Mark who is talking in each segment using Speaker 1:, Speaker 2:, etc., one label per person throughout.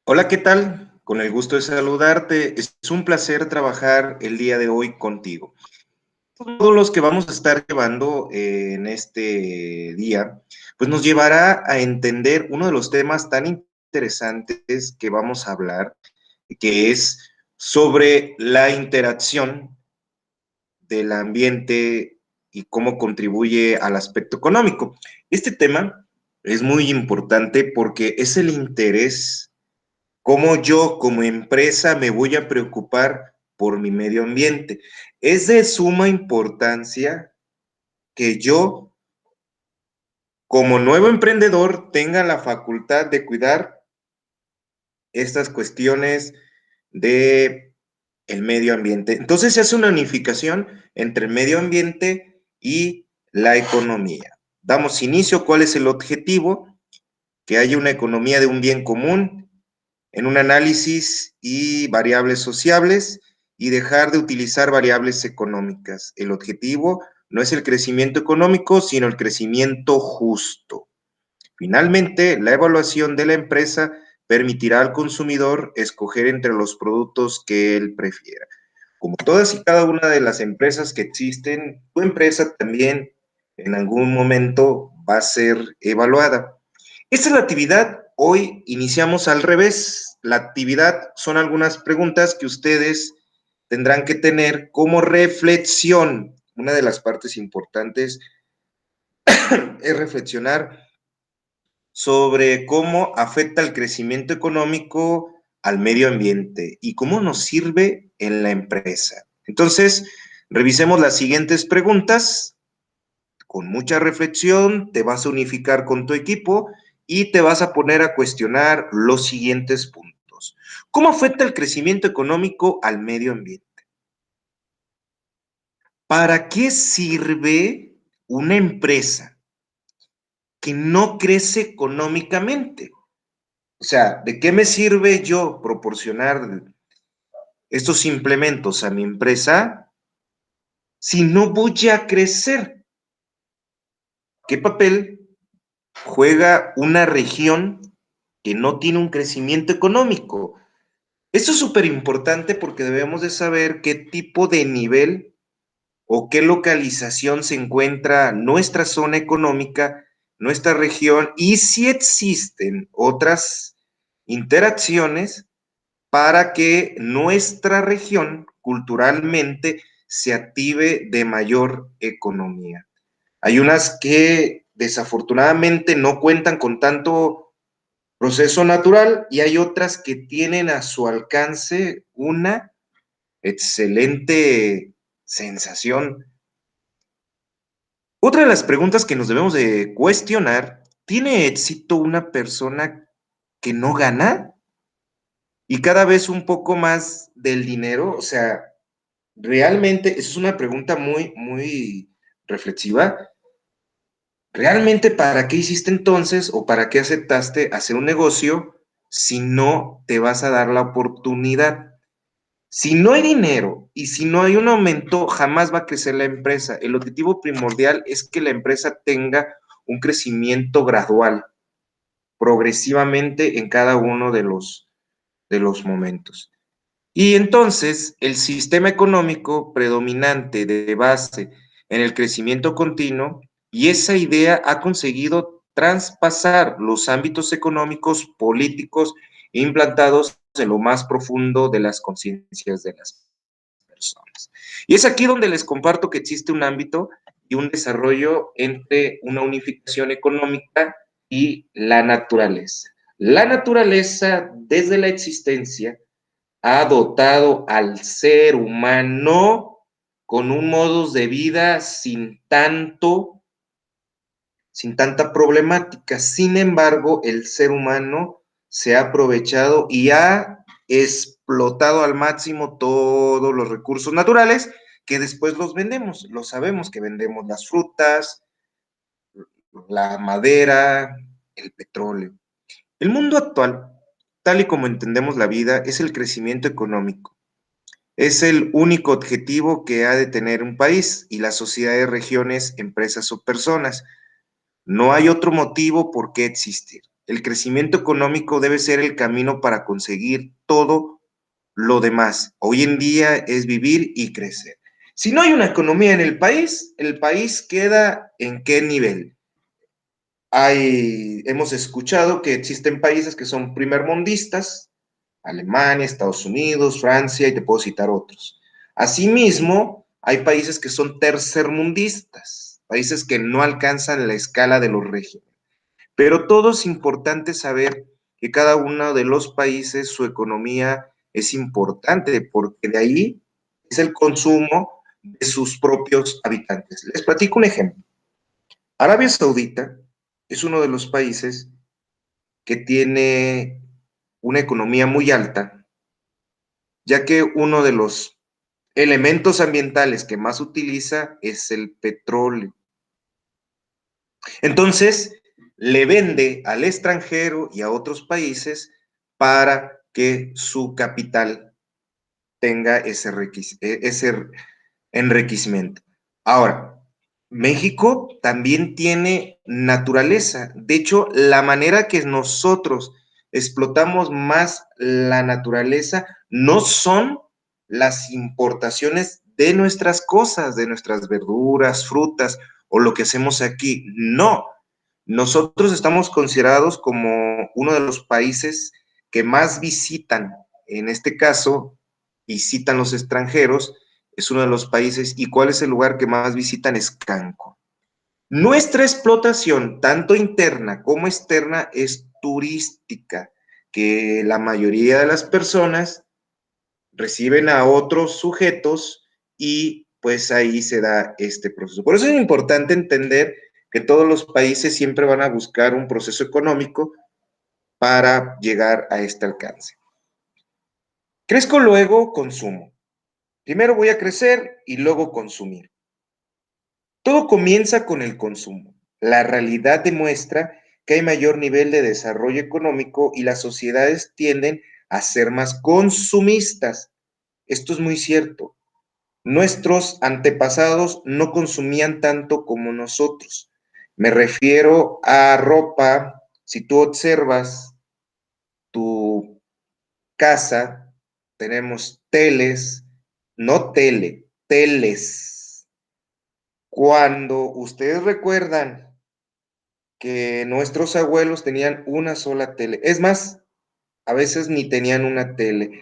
Speaker 1: Hola, ¿qué tal? Con el gusto de saludarte. Es un placer trabajar el día de hoy contigo. Todos los que vamos a estar llevando en este día, pues nos llevará a entender uno de los temas tan interesantes que vamos a hablar, que es sobre la interacción del ambiente y cómo contribuye al aspecto económico. Este tema es muy importante porque es el interés. ¿Cómo yo como empresa me voy a preocupar por mi medio ambiente? Es de suma importancia que yo, como nuevo emprendedor, tenga la facultad de cuidar estas cuestiones de el medio ambiente. Entonces se hace una unificación entre el medio ambiente y la economía. Damos inicio, ¿cuál es el objetivo? Que haya una economía de un bien común en un análisis y variables sociables y dejar de utilizar variables económicas. El objetivo no es el crecimiento económico, sino el crecimiento justo. Finalmente, la evaluación de la empresa permitirá al consumidor escoger entre los productos que él prefiera. Como todas y cada una de las empresas que existen, tu empresa también en algún momento va a ser evaluada. Esta es la actividad. Hoy iniciamos al revés. La actividad son algunas preguntas que ustedes tendrán que tener como reflexión. Una de las partes importantes es reflexionar sobre cómo afecta el crecimiento económico al medio ambiente y cómo nos sirve en la empresa. Entonces, revisemos las siguientes preguntas. Con mucha reflexión, te vas a unificar con tu equipo y te vas a poner a cuestionar los siguientes puntos. ¿Cómo afecta el crecimiento económico al medio ambiente? ¿Para qué sirve una empresa que no crece económicamente? O sea, ¿de qué me sirve yo proporcionar estos implementos a mi empresa si no voy a crecer? ¿Qué papel juega una región que no tiene un crecimiento económico? Esto es súper importante porque debemos de saber qué tipo de nivel o qué localización se encuentra nuestra zona económica, nuestra región, y si existen otras interacciones para que nuestra región culturalmente se active de mayor economía. Hay unas que desafortunadamente no cuentan con tanto proceso natural y hay otras que tienen a su alcance una excelente sensación. Otra de las preguntas que nos debemos de cuestionar, ¿tiene éxito una persona que no gana? Y cada vez un poco más del dinero, o sea, realmente, esa es una pregunta muy reflexiva. ¿Realmente para qué hiciste entonces o para qué aceptaste hacer un negocio si no te vas a dar la oportunidad? Si no hay dinero y si no hay un aumento, jamás va a crecer la empresa. El objetivo primordial es que la empresa tenga un crecimiento gradual, progresivamente en cada uno de los momentos. Y entonces el sistema económico predominante de base en el crecimiento continuo y esa idea ha conseguido traspasar los ámbitos económicos, políticos e implantados en lo más profundo de las conciencias de las personas. Y es aquí donde les comparto que existe un ámbito y un desarrollo entre una unificación económica y la naturaleza. La naturaleza, desde la existencia, ha dotado al ser humano con un modo de vida sin tanta problemática. Sin embargo, el ser humano se ha aprovechado y ha explotado al máximo todos los recursos naturales que después los vendemos. Lo sabemos que vendemos las frutas, la madera, el petróleo. El mundo actual, tal y como entendemos la vida, es el crecimiento económico. Es el único objetivo que ha de tener un país y las sociedades, regiones, empresas o personas. No hay otro motivo por qué existir. El crecimiento económico debe ser el camino para conseguir todo lo demás. Hoy en día es vivir y crecer. Si no hay una economía en el país queda en qué nivel. Hemos escuchado que existen países que son primermundistas, Alemania, Estados Unidos, Francia, y te puedo citar otros. Asimismo, hay países que son tercermundistas, países que no alcanzan la escala de los regímenes. Pero todo es importante saber que cada uno de los países, su economía es importante, porque de ahí es el consumo de sus propios habitantes. Les platico un ejemplo. Arabia Saudita es uno de los países que tiene una economía muy alta, ya que uno de los elementos ambientales que más utiliza es el petróleo. Entonces, le vende al extranjero y a otros países para que su capital tenga ese enriquecimiento. Ahora, México también tiene naturaleza. De hecho, la manera que nosotros explotamos más la naturaleza no son las importaciones de nuestras cosas, de nuestras verduras, frutas o lo que hacemos aquí. No, nosotros estamos considerados como uno de los países que más visitan, en este caso, visitan los extranjeros, es uno de los países. ¿Y cuál es el lugar que más visitan? Es Cancún. Nuestra explotación, tanto interna como externa, es turística, que la mayoría de las personas reciben a otros sujetos y pues ahí se da este proceso. Por eso es importante entender que todos los países siempre van a buscar un proceso económico para llegar a este alcance. Crezco, luego consumo. Primero voy a crecer y luego consumir. Todo comienza con el consumo. La realidad demuestra que hay mayor nivel de desarrollo económico y las sociedades tienden a ser más consumistas. Esto es muy cierto. Nuestros antepasados no consumían tanto como nosotros. Me refiero a ropa. Si tú observas tu casa, tenemos teles, no tele, teles. Cuando ustedes recuerdan que nuestros abuelos tenían una sola tele, es más, a veces ni tenían una tele.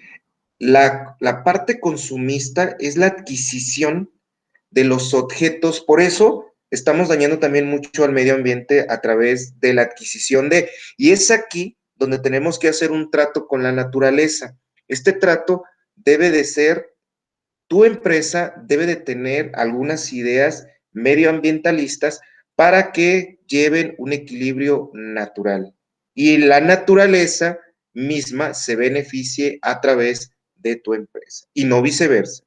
Speaker 1: La parte consumista es la adquisición de los objetos. Por eso estamos dañando también mucho al medio ambiente a través de la adquisición de, y es aquí donde tenemos que hacer un trato con la naturaleza. Este trato debe de ser, tu empresa debe de tener algunas ideas medioambientalistas para que lleven un equilibrio natural y la naturaleza misma se beneficie a través de tu empresa y no viceversa.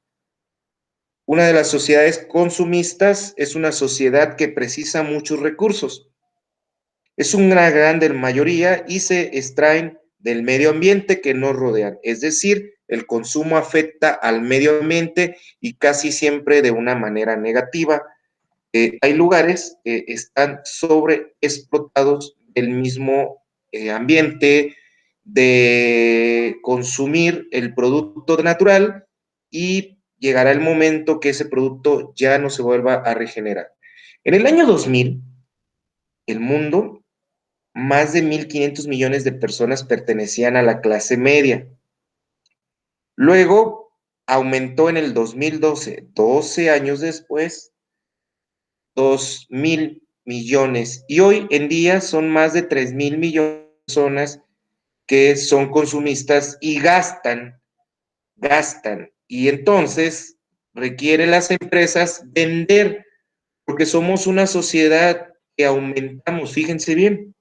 Speaker 1: Una de las sociedades consumistas es una sociedad que precisa muchos recursos. Es una gran mayoría y se extraen del medio ambiente que nos rodean. Es decir, el consumo afecta al medio ambiente y casi siempre de una manera negativa. Hay lugares que están sobreexplotados del mismo ambiente, de consumir el producto natural, y llegará el momento que ese producto ya no se vuelva a regenerar. En el año 2000, el mundo, más de 1.500 millones de personas pertenecían a la clase media. Luego aumentó en el 2012, 12 años después, 2.000 millones. Y hoy en día son más de 3.000 millones de personas que son consumistas y gastan. Y entonces requieren las empresas vender, porque somos una sociedad que aumentamos. Fíjense bien,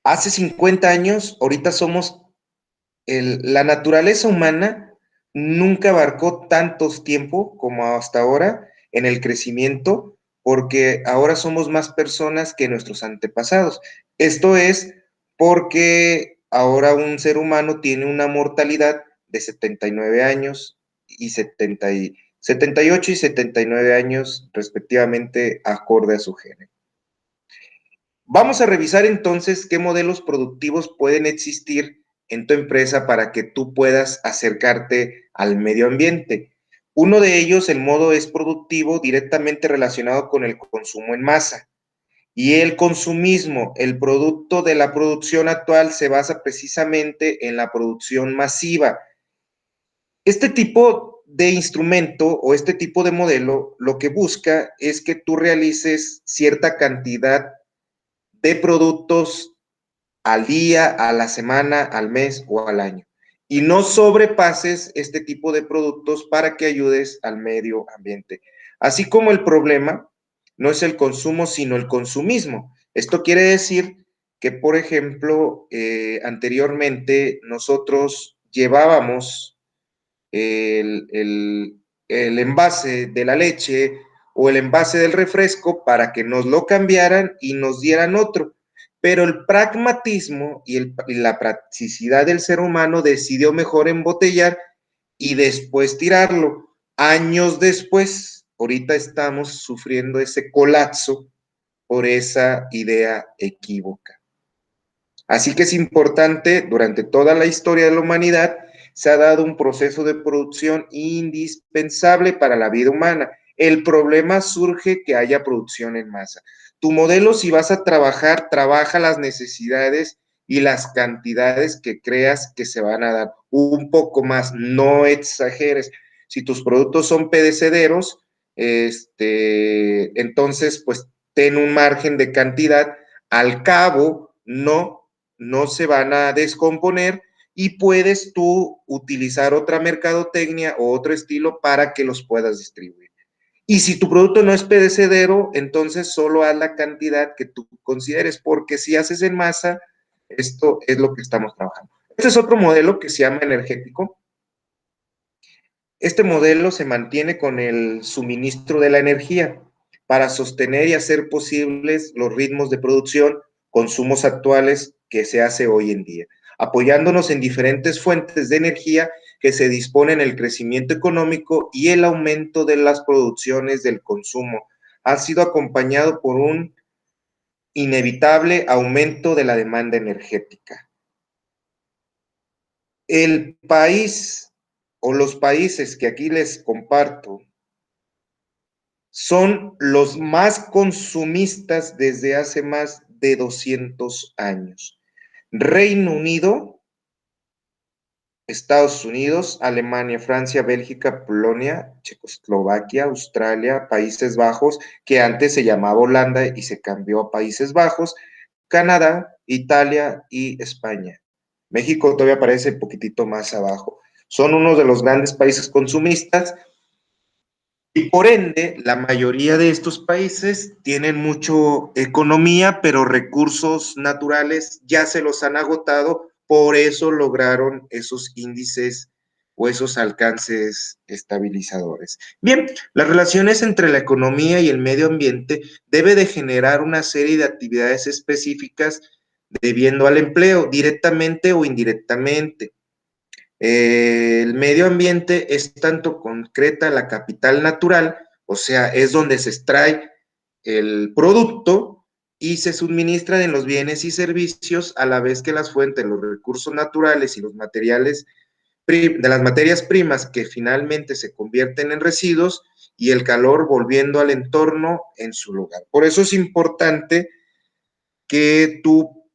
Speaker 1: hace 50 años, ahorita somos, la naturaleza humana nunca abarcó tantos tiempo como hasta ahora en el crecimiento, porque ahora somos más personas que nuestros antepasados. Esto es porque ahora un ser humano tiene una mortalidad de 79 años y 78 y 79 años respectivamente, acorde a su género. Vamos a revisar entonces qué modelos productivos pueden existir en tu empresa para que tú puedas acercarte al medio ambiente. Uno de ellos, el modo es productivo directamente relacionado con el consumo en masa. Y el consumismo, el producto de la producción actual se basa precisamente en la producción masiva. Este tipo de instrumento o este tipo de modelo lo que busca es que tú realices cierta cantidad de productos al día, a la semana, al mes o al año. Y no sobrepases este tipo de productos para que ayudes al medio ambiente. Así como el problema no es el consumo, sino el consumismo. Esto quiere decir que, por ejemplo, anteriormente nosotros llevábamos el envase de la leche o el envase del refresco para que nos lo cambiaran y nos dieran otro. Pero el pragmatismo y la practicidad del ser humano decidió mejor embotellar y después tirarlo. Años después, ahorita estamos sufriendo ese colapso por esa idea equívoca. Así que es importante, durante toda la historia de la humanidad, se ha dado un proceso de producción indispensable para la vida humana. El problema surge que haya producción en masa. Tu modelo, si vas a trabajar, trabaja las necesidades y las cantidades que creas que se van a dar. Un poco más, no exageres. Si tus productos son perecederos, entonces, pues ten un margen de cantidad. Al cabo, no se van a descomponer y puedes tú utilizar otra mercadotecnia o otro estilo para que los puedas distribuir. Y si tu producto no es perecedero, entonces solo haz la cantidad que tú consideres, porque si haces en masa, esto es lo que estamos trabajando. Este es otro modelo que se llama energético. Este modelo se mantiene con el suministro de la energía para sostener y hacer posibles los ritmos de producción, consumos actuales que se hace hoy en día, apoyándonos en diferentes fuentes de energía que se disponen el crecimiento económico y el aumento de las producciones del consumo. Ha sido acompañado por un inevitable aumento de la demanda energética. El país o los países que aquí les comparto son los más consumistas desde hace más de 200 años. Reino Unido, Estados Unidos, Alemania, Francia, Bélgica, Polonia, Checoslovaquia, Australia, Países Bajos, que antes se llamaba Holanda y se cambió a Países Bajos, Canadá, Italia y España. México todavía aparece un poquitito más abajo. Son uno de los grandes países consumistas. Y por ende, la mayoría de estos países tienen mucho economía, pero recursos naturales ya se los han agotado, por eso lograron esos índices o esos alcances estabilizadores. Bien, las relaciones entre la economía y el medio ambiente debe de generar una serie de actividades específicas debiendo al empleo, directamente o indirectamente. El medio ambiente es tanto concreta la capital natural, o sea, es donde se extrae el producto y se suministran en los bienes y servicios a la vez que las fuentes, los recursos naturales y los materiales de las materias primas que finalmente se convierten en residuos y el calor volviendo al entorno en su lugar. Por eso es importante que tu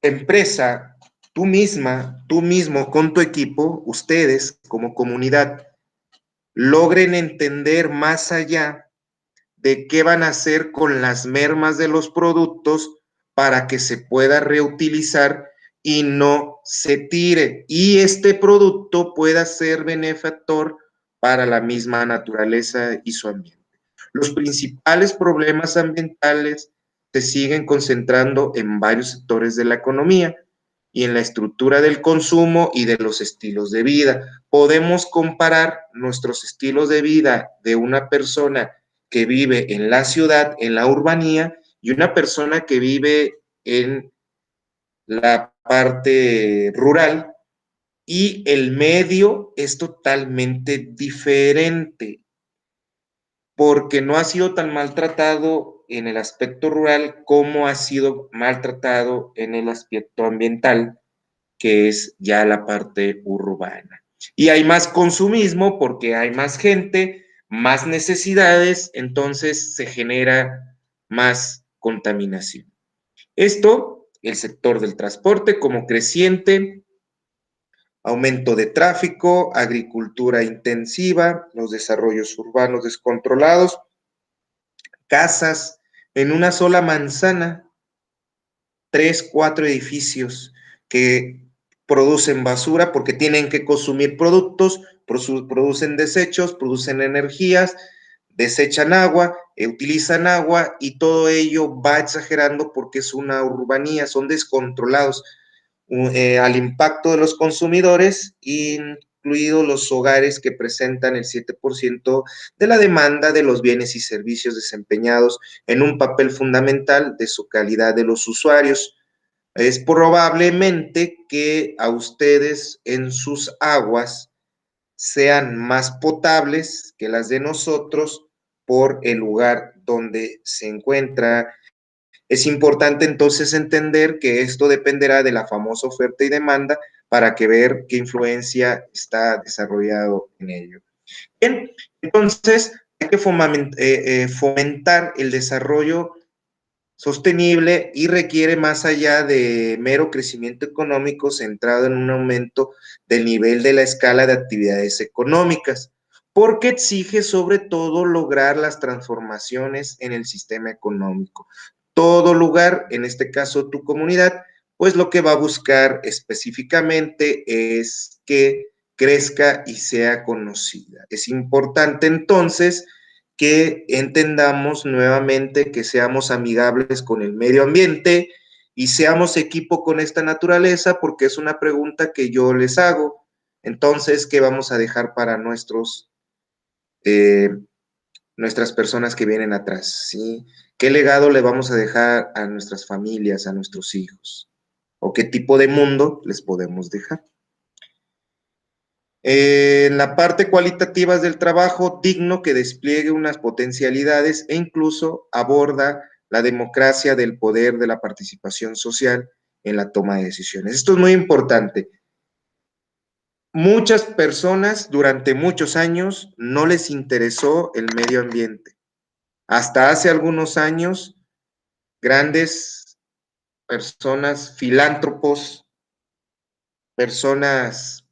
Speaker 1: empresa, tú misma, tú mismo con tu equipo, ustedes como comunidad, logren entender más allá de qué van a hacer con las mermas de los productos para que se pueda reutilizar y no se tire. Y este producto pueda ser benefactor para la misma naturaleza y su ambiente. Los principales problemas ambientales se siguen concentrando en varios sectores de la economía y en la estructura del consumo y de los estilos de vida. Podemos comparar nuestros estilos de vida de una persona que vive en la ciudad, en la urbanía, y una persona que vive en la parte rural, y el medio es totalmente diferente porque no ha sido tan maltratado en el aspecto rural cómo ha sido maltratado en el aspecto ambiental, que es ya la parte urbana. Y hay más consumismo porque hay más gente, más necesidades, entonces se genera más contaminación. Esto, el sector del transporte como creciente, aumento de tráfico, agricultura intensiva, los desarrollos urbanos descontrolados, casas en una sola manzana, 3, 4 edificios que producen basura porque tienen que consumir productos, producen desechos, producen energías, desechan agua, utilizan agua y todo ello va exagerando porque es una urbanía, son descontrolados al impacto de los consumidores, incluidos los hogares que presentan el 7% de la demanda de los bienes y servicios desempeñados en un papel fundamental de su calidad de los usuarios. Es probablemente que a ustedes en sus aguas sean más potables que las de nosotros por el lugar donde se encuentra. Es importante entonces entender que esto dependerá de la famosa oferta y demanda para que ver qué influencia está desarrollado en ello. Bien, entonces hay que fomentar el desarrollo sostenible y requiere más allá de mero crecimiento económico centrado en un aumento del nivel de la escala de actividades económicas, porque exige sobre todo lograr las transformaciones en el sistema económico. Todo lugar, en este caso tu comunidad, pues lo que va a buscar específicamente es que crezca y sea conocida. Es importante entonces que entendamos nuevamente que seamos amigables con el medio ambiente y seamos equipo con esta naturaleza, porque es una pregunta que yo les hago. Entonces, ¿qué vamos a dejar para eh, nuestras personas que vienen atrás? ¿Sí? ¿Qué legado le vamos a dejar a nuestras familias, a nuestros hijos? ¿O qué tipo de mundo les podemos dejar? En la parte cualitativa del trabajo digno que despliegue unas potencialidades e incluso aborda la democracia del poder de la participación social en la toma de decisiones. Esto es muy importante. Muchas personas durante muchos años no les interesó el medio ambiente. Hasta hace algunos años, grandes personas, filántropos, personas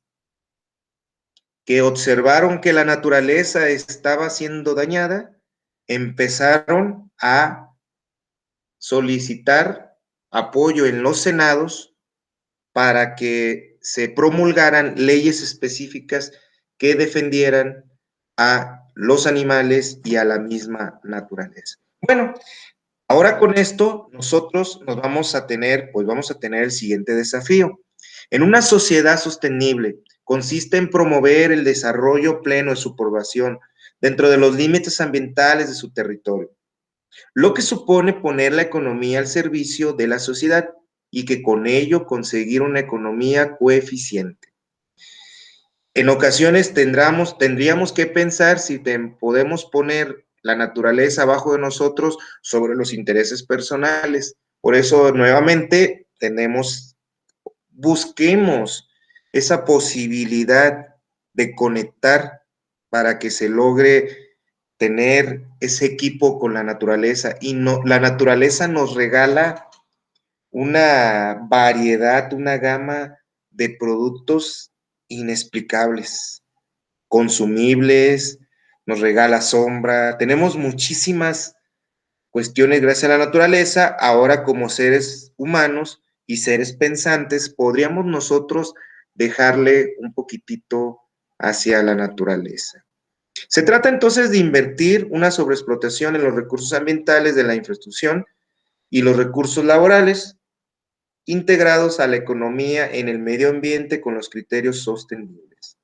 Speaker 1: que observaron que la naturaleza estaba siendo dañada, empezaron a solicitar apoyo en los senados para que se promulgaran leyes específicas que defendieran a los animales y a la misma naturaleza. Bueno, ahora con esto nosotros nos vamos a tener el siguiente desafío. En una sociedad sostenible consiste en promover el desarrollo pleno de su población dentro de los límites ambientales de su territorio, lo que supone poner la economía al servicio de la sociedad y que con ello conseguir una economía coeficiente. En ocasiones tendríamos que pensar si podemos poner la naturaleza abajo de nosotros sobre los intereses personales. Por eso, nuevamente, busquemos esa posibilidad de conectar para que se logre tener ese equipo con la naturaleza. Y no, la naturaleza nos regala una variedad, una gama de productos inexplicables, consumibles, nos regala sombra, tenemos muchísimas cuestiones gracias a la naturaleza. Ahora como seres humanos y seres pensantes, podríamos nosotros dejarle un poquitito hacia la naturaleza. Se trata entonces de invertir una sobreexplotación en los recursos ambientales de la infraestructura y los recursos laborales integrados a la economía en el medio ambiente con los criterios sostenibles.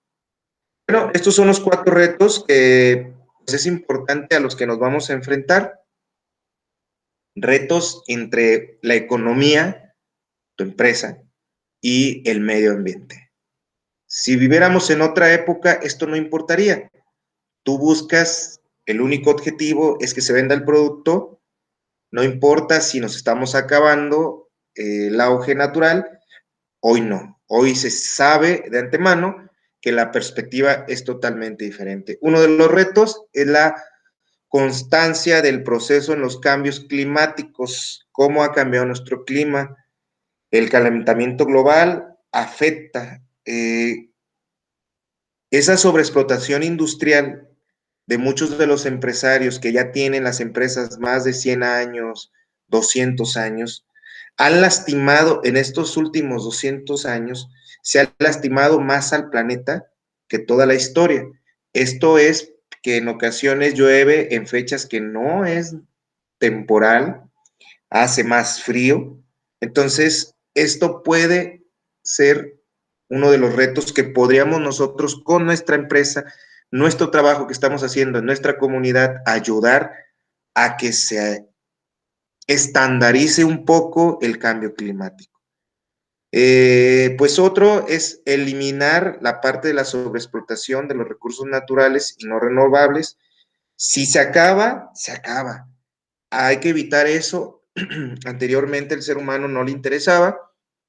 Speaker 1: Bueno, estos son los 4 retos que pues, es importante a los que nos vamos a enfrentar. Retos entre la economía, tu empresa, y el medio ambiente. Si viviéramos en otra época, esto no importaría. Tú buscas, el único objetivo es que se venda el producto no importa si nos estamos acabando el auge natural, hoy no. Hoy se sabe de antemano que la perspectiva es totalmente diferente. Uno de los retos es la constancia del proceso en los cambios climáticos, cómo ha cambiado nuestro clima, el calentamiento global afecta esa sobreexplotación industrial de muchos de los empresarios que ya tienen las empresas más de 100 años, 200 años, han lastimado en estos últimos 200 años, se ha lastimado más al planeta que toda la historia. Esto es que en ocasiones llueve en fechas que no es temporal, hace más frío. Entonces, esto puede ser uno de los retos que podríamos nosotros con nuestra empresa, nuestro trabajo que estamos haciendo en nuestra comunidad, ayudar a que se estandarice un poco el cambio climático. Pues otro es eliminar la parte de la sobreexplotación de los recursos naturales y no renovables. Si se acaba, se acaba. Hay que evitar eso. Anteriormente el ser humano no le interesaba.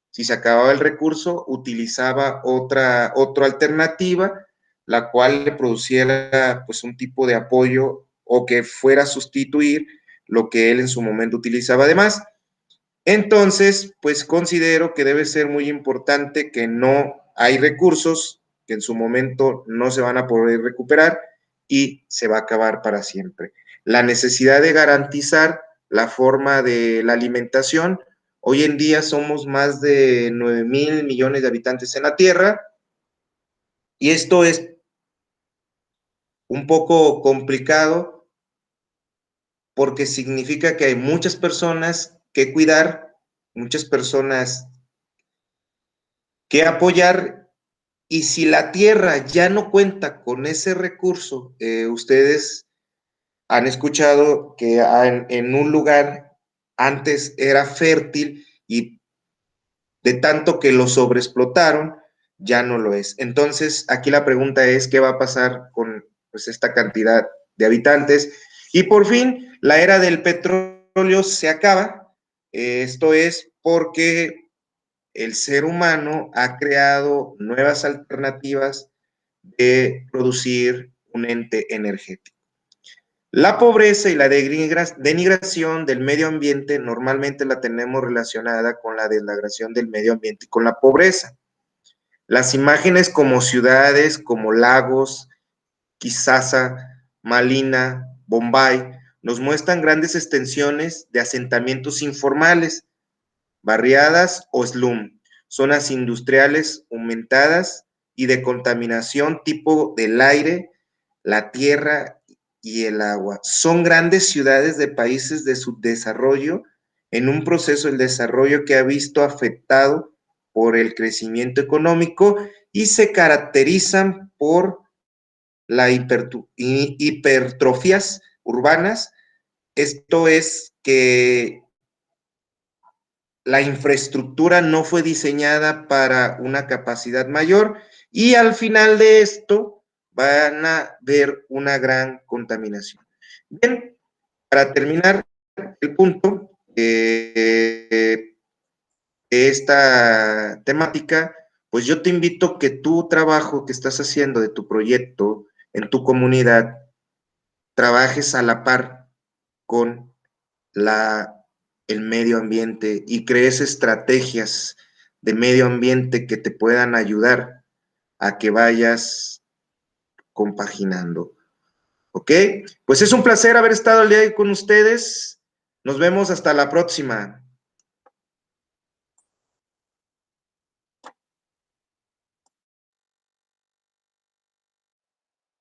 Speaker 1: Si se acababa el recurso, utilizaba otra alternativa, la cual le produciera pues un tipo de apoyo o que fuera a sustituir lo que él en su momento utilizaba. Además, entonces, pues considero que debe ser muy importante que no hay recursos que en su momento no se van a poder recuperar y se va a acabar para siempre. La necesidad de garantizar la forma de la alimentación. Hoy en día somos más de 9,000 millones de habitantes en la Tierra y esto es un poco complicado porque significa que hay muchas personas que cuidar, muchas personas que apoyar. Y si la tierra ya no cuenta con ese recurso, ustedes han escuchado que en un lugar antes era fértil y de tanto que lo sobreexplotaron, ya no lo es. Entonces, aquí la pregunta es, ¿qué va a pasar con pues, esta cantidad de habitantes? Y por fin, la era del petróleo se acaba. Esto es porque el ser humano ha creado nuevas alternativas de producir un ente energético. La pobreza y la denigración del medio ambiente normalmente la tenemos relacionada con la degradación del medio ambiente y con la pobreza. Las imágenes como ciudades, como lagos, Kisasa, Malina, Bombay, nos muestran grandes extensiones de asentamientos informales, barriadas o slum, zonas industriales aumentadas y de contaminación tipo del aire, la tierra y el agua. Son grandes ciudades de países de subdesarrollo en un proceso del desarrollo que ha visto afectado por el crecimiento económico y se caracterizan por las hipertrofias urbanas. Esto es que la infraestructura no fue diseñada para una capacidad mayor y al final de esto van a ver una gran contaminación. Bien, para terminar el punto de esta temática, pues yo te invito que tu trabajo que estás haciendo de tu proyecto en tu comunidad, trabajes a la par con el medio ambiente y crees estrategias de medio ambiente que te puedan ayudar a que vayas compaginando. ¿Ok? Pues es un placer haber estado el día de hoy con ustedes. Nos vemos hasta la próxima.